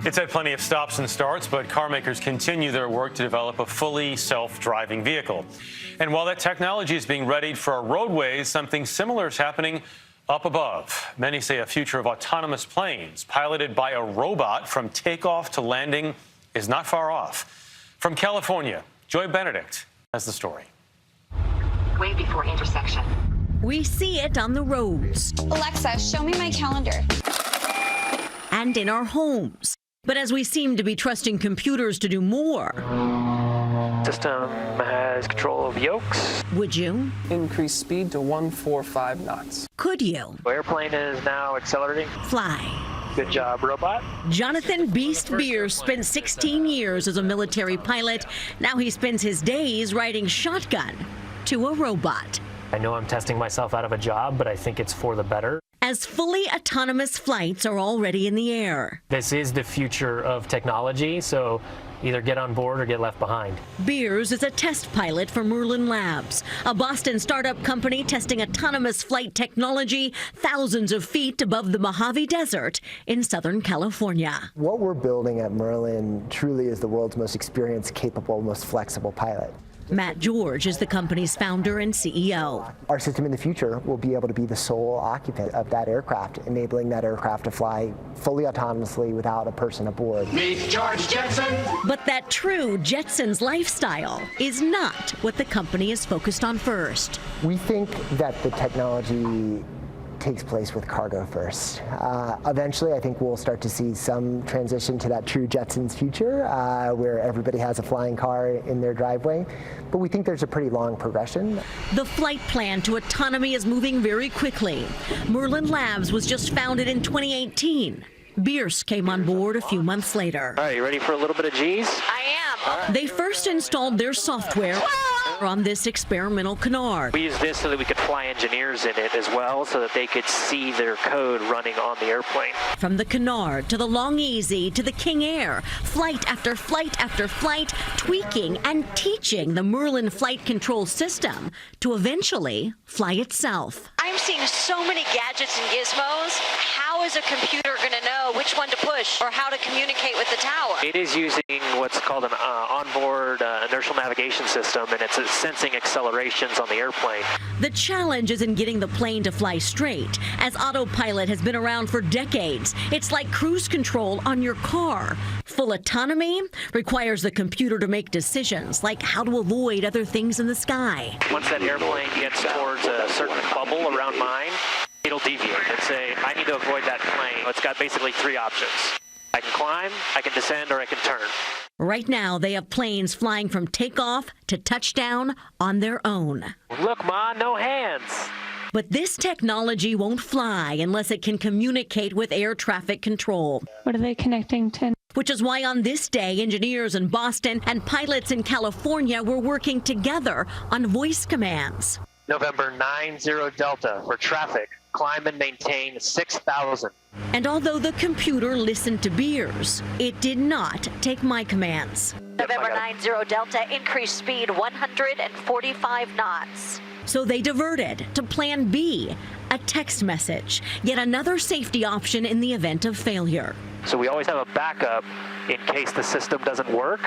It's had plenty of stops and starts, but car makers continue their work to develop a fully self-driving vehicle. And while that technology is being readied for our roadways, something similar is happening up above. Many say a future of autonomous planes piloted by a robot from takeoff to landing is not far off. From California, Joy Benedict has the story. Way before intersection. We see it on the roads. Alexa, show me my calendar. And in our homes. But as we seem to be trusting computers to do more. System has control of yokes. Would you? Increase speed to 145 knots. Could you? Airplane is now accelerating. Fly. Good job, robot. Jonathan Beast Beers spent 16 years as a military pilot. Now he spends his days riding shotgun to a robot. I know I'm testing myself out of a job, but I think it's for the better. As fully autonomous flights are already in the air. This is the future of technology, so either get on board or get left behind. Beers is a test pilot for Merlin Labs, a Boston startup company testing autonomous flight technology thousands of feet above the Mojave Desert in Southern California. What we're building at Merlin truly is the world's most experienced, capable, most flexible pilot. Matt George is the company's founder and CEO. Our system in the future will be able to be the sole occupant of that aircraft, enabling that aircraft to fly fully autonomously without a person aboard. Meet George Jetson. But that true Jetsons lifestyle is not what the company is focused on first. We think that the technology takes place with cargo first. Eventually, I think we'll start to see some transition to that true Jetsons future, where everybody has a flying car in their driveway. But we think there's a pretty long progression. The flight plan to autonomy is moving very quickly. Merlin Labs was just founded in 2018. Bierce came on board a few months later. All right, you ready for a little bit of G's? I am. They first installed their software on this experimental canard. We used this so that we could fly engineers in it as well, so that they could see their code running on the airplane. From the canard to the Long Easy to the King Air, flight after flight after flight, tweaking and teaching the Merlin flight control system to eventually fly itself. I'm seeing so many gadgets and gizmos. How is a computer going to know which one to push or how to communicate with the tower? It is using what's called an onboard inertial navigation system, and it's sensing accelerations on the airplane. The challenge is in getting the plane to fly straight. As autopilot has been around for decades, it's like cruise control on your car. Full autonomy requires the computer to make decisions like how to avoid other things in the sky. Once that airplane gets towards a certain bubble around mine, it'll deviate and say, I need to avoid that plane. It's got basically three options. I can climb, I can descend, or I can turn. Right now, they have planes flying from takeoff to touchdown on their own. Look, Ma, no hands. But this technology won't fly unless it can communicate with air traffic control. What are they connecting to? Which is why on this day, engineers in Boston and pilots in California were working together on voice commands. November 90 Delta for traffic. Climb and maintain 6,000. And although the computer listened to Beers, it did not take my commands. November 90 Delta, increase speed 145 knots. So they diverted to Plan B, a text message, yet another safety option in the event of failure. So we always have a backup in case the system doesn't work.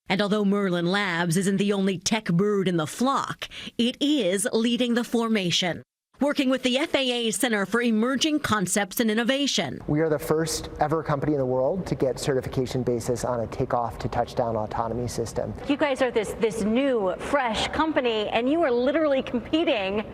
And although Merlin Labs isn't the only tech bird in the flock, it is leading the formation. Working with the FAA Center for Emerging Concepts and Innovation. We are the first ever company in the world to get certification basis on a takeoff to touchdown autonomy system. You guys are this new, fresh company, and you are literally competing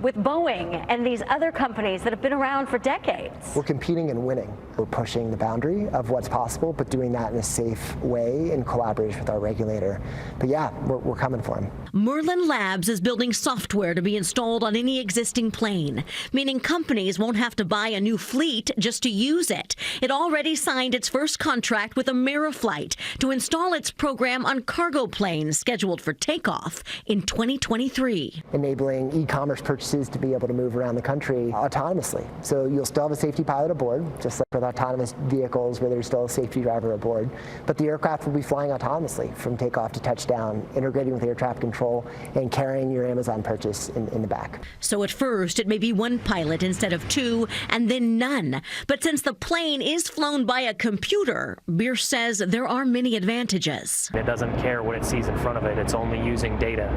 with Boeing and these other companies that have been around for decades. We're competing and winning. We're pushing the boundary of what's possible, but doing that in a safe way in collaboration with our regulator. But yeah, we're coming for them. Merlin Labs is building software to be installed on any existing plane, meaning companies won't have to buy a new fleet just to use it. It already signed its first contract with Ameriflight to install its program on cargo planes scheduled for takeoff in 2023. Enabling e-commerce purchases purchases to be able to move around the country autonomously. So you'll still have a safety pilot aboard, just like with autonomous vehicles where there's still a safety driver aboard. But the aircraft will be flying autonomously from takeoff to touchdown, integrating with air traffic control and carrying your Amazon purchase in the back. So at first, it may be one pilot instead of two, and then none. But since the plane is flown by a computer, Bierce says there are many advantages. It doesn't care what it sees in front of it. It's only using data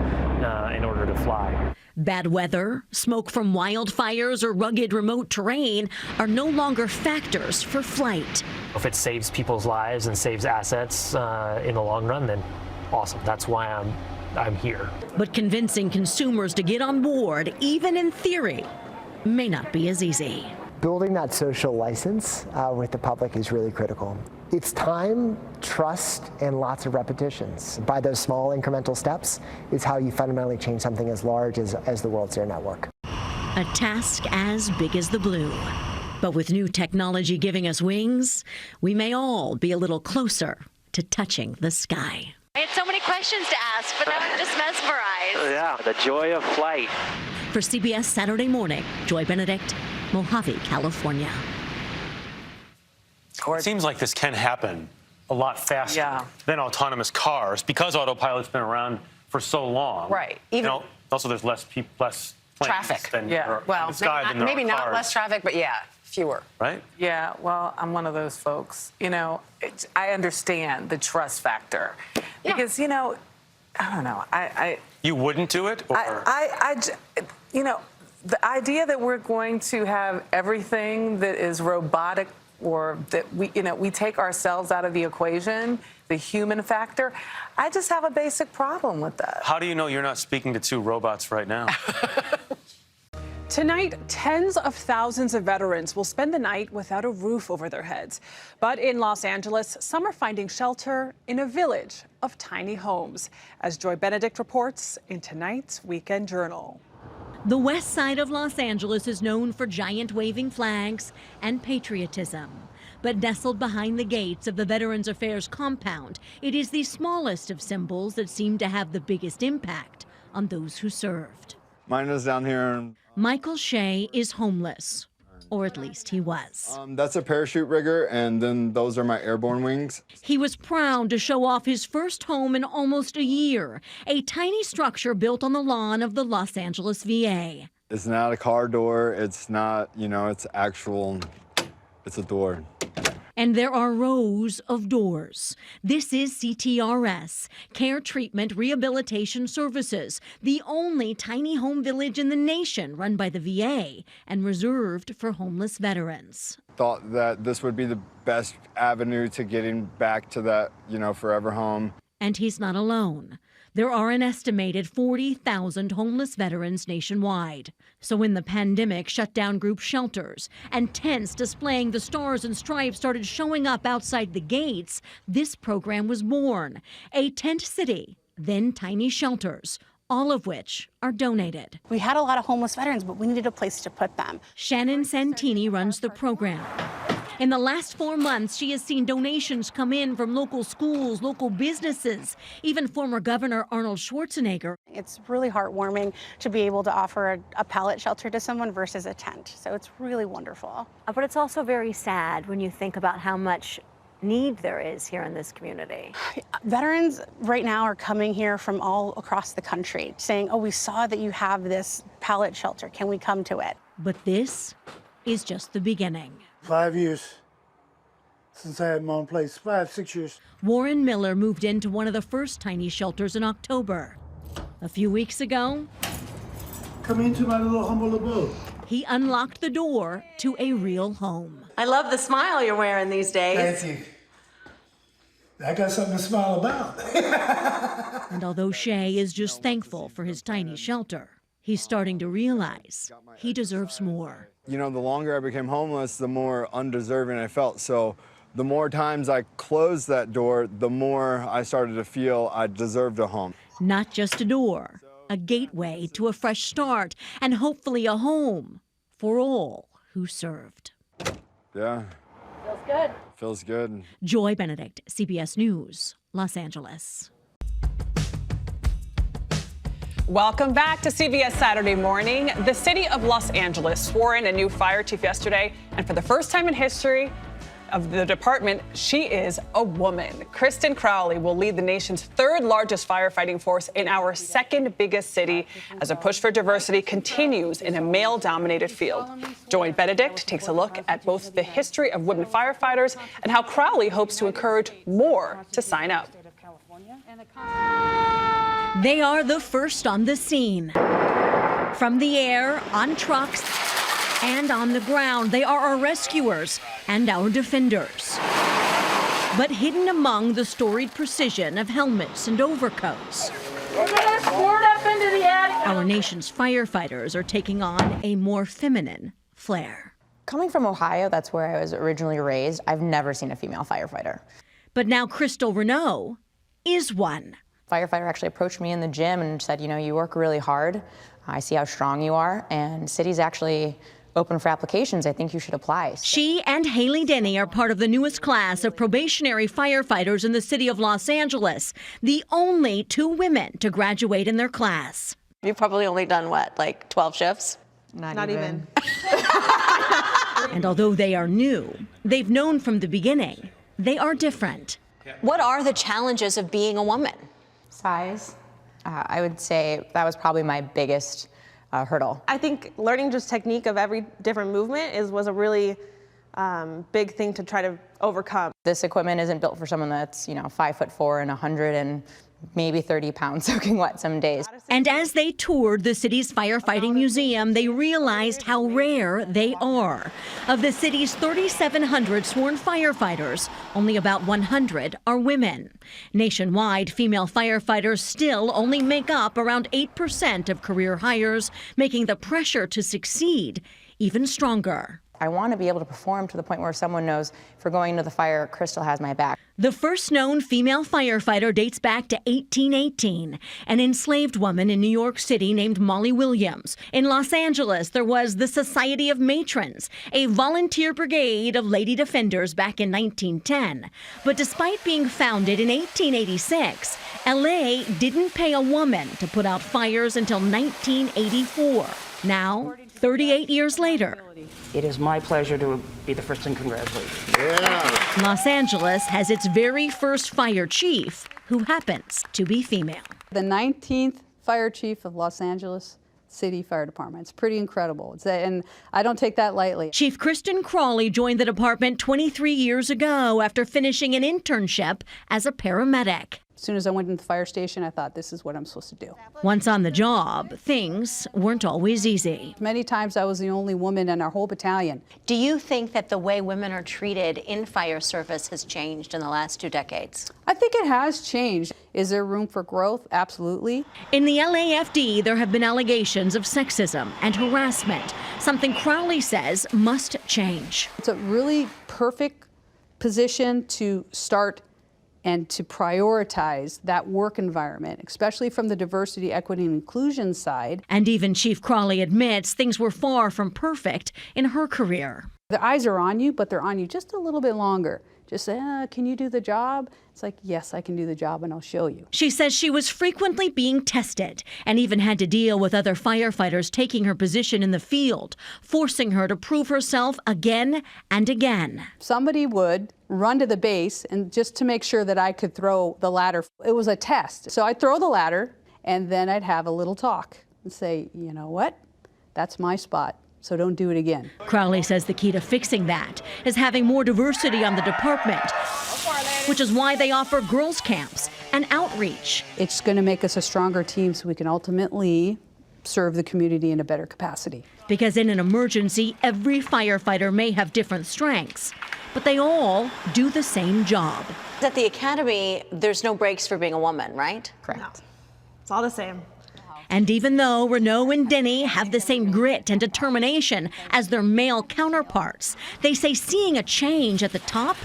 in order to fly. Bad weather, smoke from wildfires, or rugged remote terrain are no longer factors for flight. If it saves people's lives and saves assets in the long run, then awesome. That's why I'm here. But convincing consumers to get on board, even in theory, may not be as easy. Building that social license with the public is really critical. It's time, trust, and lots of repetitions. By those small incremental steps is how you fundamentally change something as large as the World's Air Network. A task as big as the blue. But with new technology giving us wings, we may all be a little closer to touching the sky. I had so many questions to ask, but now I'm just mesmerized. Yeah, the joy of flight. For CBS Saturday Morning, Joy Benedict, Mojave, California. It seems like this can happen a lot faster than autonomous cars because autopilot's been around for so long. Right. Even also, there's less planes traffic. than Well, in the sky than there maybe are not cars. less traffic, but fewer. Right? Yeah, well, I'm one of those folks. I understand the trust factor because, I don't know. You wouldn't do it? Or? The idea that we're going to have everything that is robotic or that we take ourselves out of the equation, the human factor, I just have a basic problem with that. How do you know you're not speaking to two robots right now? Tonight, tens of thousands of veterans will spend the night without a roof over their heads. But in Los Angeles, some are finding shelter in a village of tiny homes, as Joy Benedict reports in tonight's Weekend Journal. The west side of Los Angeles is known for giant waving flags and patriotism. But nestled behind the gates of the Veterans Affairs compound, it is the smallest of symbols that seem to have the biggest impact on those who served. Mine is down here. Michael Shea is homeless, or at least he was. That's a parachute rigger, and then those are my airborne wings. He was proud to show off his first home in almost a year, a tiny structure built on the lawn of the Los Angeles VA. It's not a car door. It's not, it's a door. And there are rows of doors. This is CTRS, Care Treatment Rehabilitation Services, the only tiny home village in the nation run by the VA and reserved for homeless veterans. Thought that this would be the best avenue to getting back to that, forever home. And he's not alone. There are an estimated 40,000 homeless veterans nationwide. So when the pandemic shut down group shelters and tents displaying the stars and stripes started showing up outside the gates, this program was born. A tent city, then tiny shelters, all of which are donated. We had a lot of homeless veterans, but we needed a place to put them. Shannon Santini runs the program. In the last 4 months, she has seen donations come in from local schools, local businesses, even former Governor Arnold Schwarzenegger. It's really heartwarming to be able to offer a pallet shelter to someone versus a tent. So it's really wonderful. But it's also very sad when you think about how much need there is here in this community. Veterans right now are coming here from all across the country saying, we saw that you have this pallet shelter. Can we come to it? But this is just the beginning. 5 years since I had my own place. 5, 6 years. Warren Miller moved into one of the first tiny shelters in October. A few weeks ago, come into my little humble abode. He unlocked the door to a real home. I love the smile you're wearing these days. Thank you. I got something to smile about. And although Shea is just thankful for his tiny shelter, he's starting to realize he deserves more. The longer I became homeless, the more undeserving I felt. So the more times I closed that door, the more I started to feel I deserved a home. Not just a door, a gateway to a fresh start and hopefully a home for all who served. Yeah. Feels good. Feels good. Joy Benedict, CBS News, Los Angeles. Welcome back to CBS Saturday Morning. The city of Los Angeles swore in a new fire chief yesterday, and for the first time in history of the department, she is a woman. Kristen Crowley will lead the nation's third largest firefighting force in our second biggest city as a push for diversity continues in a male-dominated field. Joy Benedict takes a look at both the history of women firefighters and how Crowley hopes to encourage more to sign up. They are the first on the scene. From the air, on trucks, and on the ground, they are our rescuers and our defenders. But hidden among the storied precision of helmets and overcoats, our nation's firefighters are taking on a more feminine flair. Coming from Ohio, that's where I was originally raised, I've never seen a female firefighter. But now Crystal Renault is one. Firefighter actually approached me in the gym and said, you know, you work really hard. I see how strong you are, and city's actually open for applications. I think you should apply. She and Haley Denny are part of the newest class of probationary firefighters in the city of Los Angeles, the only 2 women to graduate in their class. You've probably only done, what, like 12 shifts? Not even. And although they are new, they've known from the beginning they are different. What are the challenges of being a woman? Size. I would say that was probably my biggest hurdle. I think learning just technique of every different movement was a really big thing to try to overcome. This equipment isn't built for someone that's, 5'4" and 100 and maybe 30 pounds soaking wet some days. And as they toured the city's firefighting museum, they realized how rare they are. Of the city's 3,700 sworn firefighters, only about 100 are women. Nationwide, female firefighters still only make up around 8% of career hires, making the pressure to succeed even stronger. I want to be able to perform to the point where someone knows if we're going into the fire, Crystal has my back. The first known female firefighter dates back to 1818. An enslaved woman in New York City named Molly Williams. In Los Angeles, there was the Society of Matrons, a volunteer brigade of lady defenders back in 1910. But despite being founded in 1886, LA didn't pay a woman to put out fires until 1984. Now, 38 years later, it is my pleasure to be the first and congratulate you. Los Angeles has its very first fire chief, who happens to be female. The 19th fire chief of Los Angeles City Fire Department. It's pretty incredible. And I don't take that lightly. Chief Kristen Crowley joined the department 23 years ago after finishing an internship as a paramedic. As soon as I went into the fire station, I thought, this is what I'm supposed to do. Once on the job, things weren't always easy. Many times I was the only woman in our whole battalion. Do you think that the way women are treated in fire service has changed in the last 2 decades? I think it has changed. Is there room for growth? Absolutely. In the LAFD, there have been allegations of sexism and harassment, something Crowley says must change. It's a really perfect position to start and to prioritize that work environment, especially from the diversity, equity, and inclusion side. And even Chief Crowley admits things were far from perfect in her career. The eyes are on you, but they're on you just a little bit longer. Just say, can you do the job? It's like, yes, I can do the job, and I'll show you. She says she was frequently being tested and even had to deal with other firefighters taking her position in the field, forcing her to prove herself again and again. Somebody would run to the base and just to make sure that I could throw the ladder. It was a test. So I'd throw the ladder, and then I'd have a little talk and say, you know what? That's my spot. So don't do it again. Crowley says the key to fixing that is having more diversity on the department, which is why they offer girls' camps and outreach. It's going to make us a stronger team so we can ultimately serve the community in a better capacity. Because in an emergency, every firefighter may have different strengths, but they all do the same job. At the academy, there's no breaks for being a woman, right? Correct. No. It's all the same. And even though Renault and Denny have the same grit and determination as their male counterparts, they say seeing a change at the top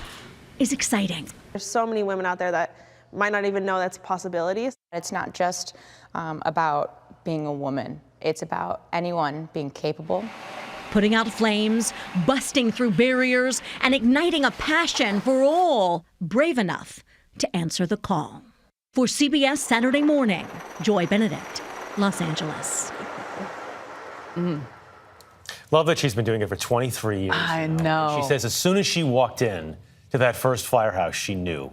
is exciting. There's so many women out there that might not even know that's a possibility. It's not just about being a woman. It's about anyone being capable. Putting out flames, busting through barriers, and igniting a passion for all brave enough to answer the call. For CBS Saturday Morning, Joy Benedict. Los Angeles. Love that she's been doing it for 23 years. I know. She says as soon as she walked in to that first firehouse, she knew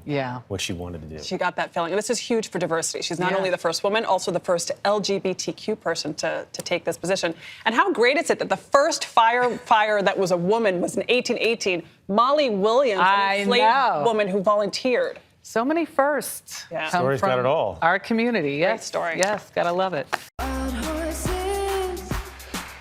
what she wanted to do. She got that feeling. And this is huge for diversity. She's not only the first woman, also the first LGBTQ person to take this position. And how great is it that the first firefighter that was a woman was in 1818, Molly Williams, an enslaved woman who volunteered. So many firsts. Yeah. Story's got it all. Our community. Yes. Great story. Yes, gotta love it.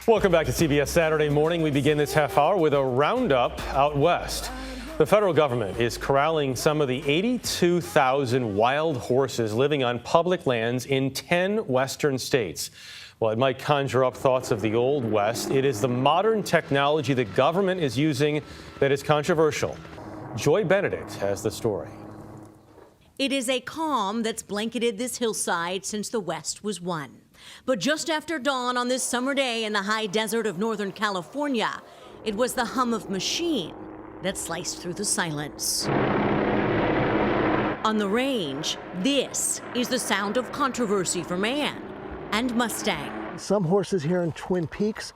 Welcome back to CBS Saturday Morning. We begin this half hour with a roundup out west. The federal government is corralling some of the 82,000 wild horses living on public lands in 10 western states. While it might conjure up thoughts of the Old West, it is the modern technology the government is using that is controversial. Joy Benedict has the story. It is a calm that's blanketed this hillside since the West was won. But just after dawn on this summer day in the high desert of Northern California, it was the hum of machine that sliced through the silence. On the range, this is the sound of controversy for man and Mustang. Some horses here in Twin Peaks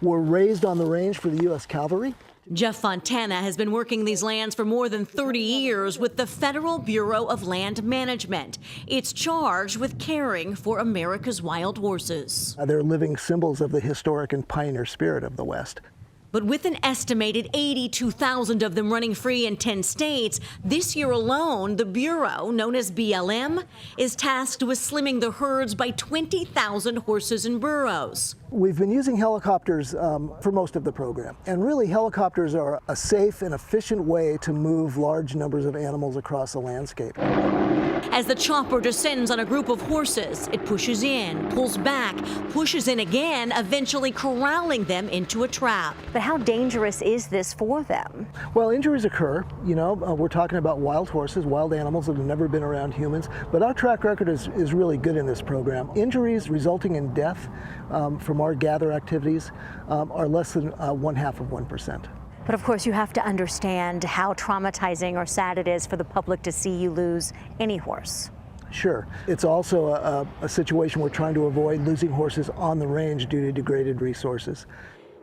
were raised on the range for the U.S. Cavalry. Jeff Fontana has been working these lands for more than 30 years with the Federal Bureau of Land Management. It's charged with caring for America's wild horses. They're living symbols of the historic and pioneer spirit of the West. But with an estimated 82,000 of them running free in 10 states, this year alone, the Bureau, known as BLM, is tasked with slimming the herds by 20,000 horses and burros. We've been using helicopters for most of the program. And really, helicopters are a safe and efficient way to move large numbers of animals across a landscape. As the chopper descends on a group of horses, it pushes in, pulls back, pushes in again, eventually corralling them into a trap. But how dangerous is this for them? Well, injuries occur. You know, we're talking about wild horses, wild animals that have never been around humans. But our track record is really good in this program. Injuries resulting in death from our gather activities are less than 0.5%. But of course, you have to understand how traumatizing or sad it is for the public to see you lose any horse. Sure. It's also a situation we're trying to avoid, losing horses on the range due to degraded resources.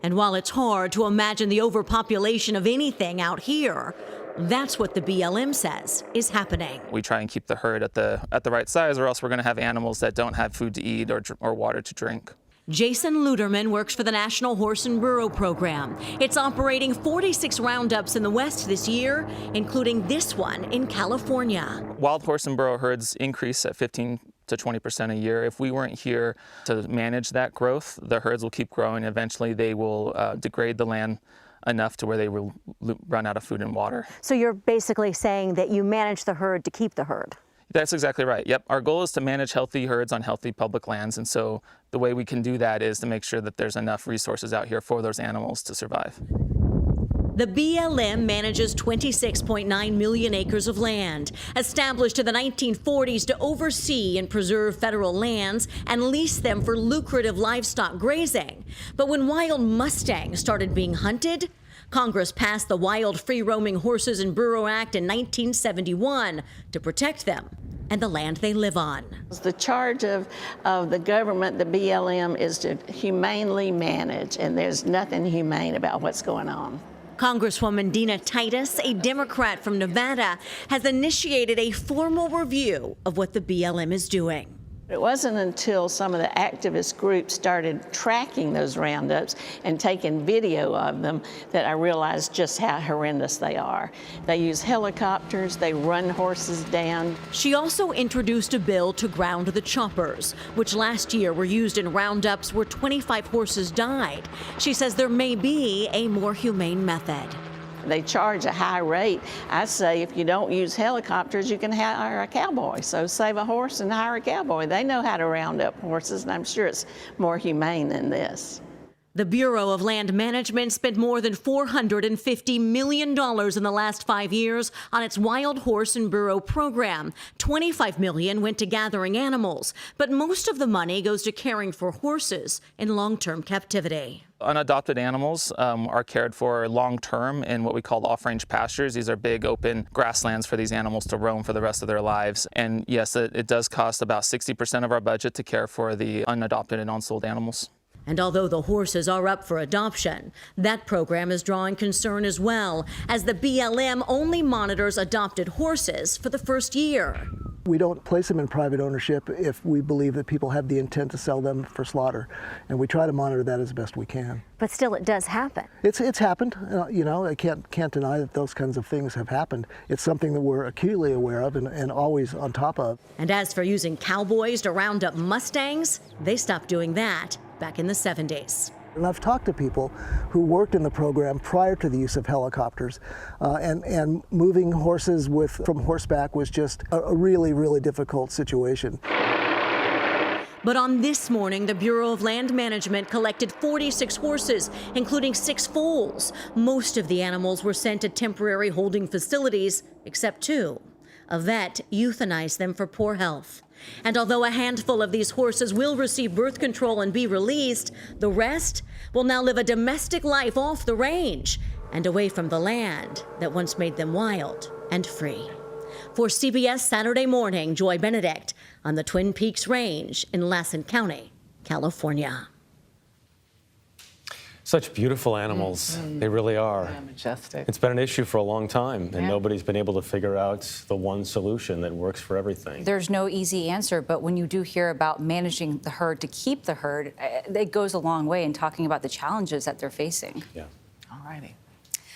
And while it's hard to imagine the overpopulation of anything out here, that's what the BLM says is happening. We try and keep the herd at the right size, or else we're going to have animals that don't have food to eat or water to drink. Jason Luderman works for the National Horse and Burro Program. It's operating 46 roundups in the West this year, including this one in California. Wild horse and burro herds increase at 15 to 20% a year. If we weren't here to manage that growth, the herds will keep growing. Eventually, they will degrade the land enough to where they will run out of food and water. So you're basically saying that you manage the herd to keep the herd? That's exactly right. Yep. Our goal is to manage healthy herds on healthy public lands. And so the way we can do that is to make sure that there's enough resources out here for those animals to survive. The BLM manages 26.9 million acres of land, established in the 1940s to oversee and preserve federal lands and lease them for lucrative livestock grazing. But when wild Mustangs started being hunted, Congress passed the Wild Free-Roaming Horses and Burro Act in 1971 to protect them and the land they live on. The charge of the government, the BLM, is to humanely manage, and there's nothing humane about what's going on. Congresswoman Dina Titus, a Democrat from Nevada, has initiated a formal review of what the BLM is doing. It wasn't until some of the activist groups started tracking those roundups and taking video of them that I realized just how horrendous they are. They use helicopters, they run horses down. She also introduced a bill to ground the choppers, which last year were used in roundups where 25 horses died. She says there may be a more humane method. They charge a high rate. I say if you don't use helicopters, you can hire a cowboy. So save a horse and hire a cowboy. They know how to round up horses, and I'm sure it's more humane than this. The Bureau of Land Management spent more than $450 million in the last 5 years on its Wild Horse and Burro program. $25 million went to gathering animals, but most of the money goes to caring for horses in long-term captivity. Unadopted animals are cared for long-term in what we call off-range pastures. These are big open grasslands for these animals to roam for the rest of their lives. And yes, it does cost about 60% of our budget to care for the unadopted and unsold animals. And although the horses are up for adoption, that program is drawing concern as well, as the BLM only monitors adopted horses for the first year. We don't place them in private ownership if we believe that people have the intent to sell them for slaughter, and we try to monitor that as best we can. But still, it does happen. It's happened. You know, I can't deny that those kinds of things have happened. It's something that we're acutely aware of and always on top of. And as for using cowboys to round up Mustangs, they stopped doing that back in the 70s. And I've talked to people who worked in the program prior to the use of helicopters, and moving horses from horseback was just a really, really difficult situation. But on this morning, the Bureau of Land Management collected 46 horses, including 6 foals. Most of the animals were sent to temporary holding facilities, except 2. A vet euthanized them for poor health. And although a handful of these horses will receive birth control and be released, the rest will now live a domestic life off the range and away from the land that once made them wild and free. For CBS Saturday Morning, Joy Benedict on the Twin Peaks Range in Lassen County, California. Such beautiful animals. They really are. Yeah, majestic. It's been an issue for a long time, and nobody's been able to figure out the one solution that works for everything. There's no easy answer, but when you do hear about managing the herd to keep the herd, it goes a long way in talking about the challenges that they're facing. Yeah. All righty.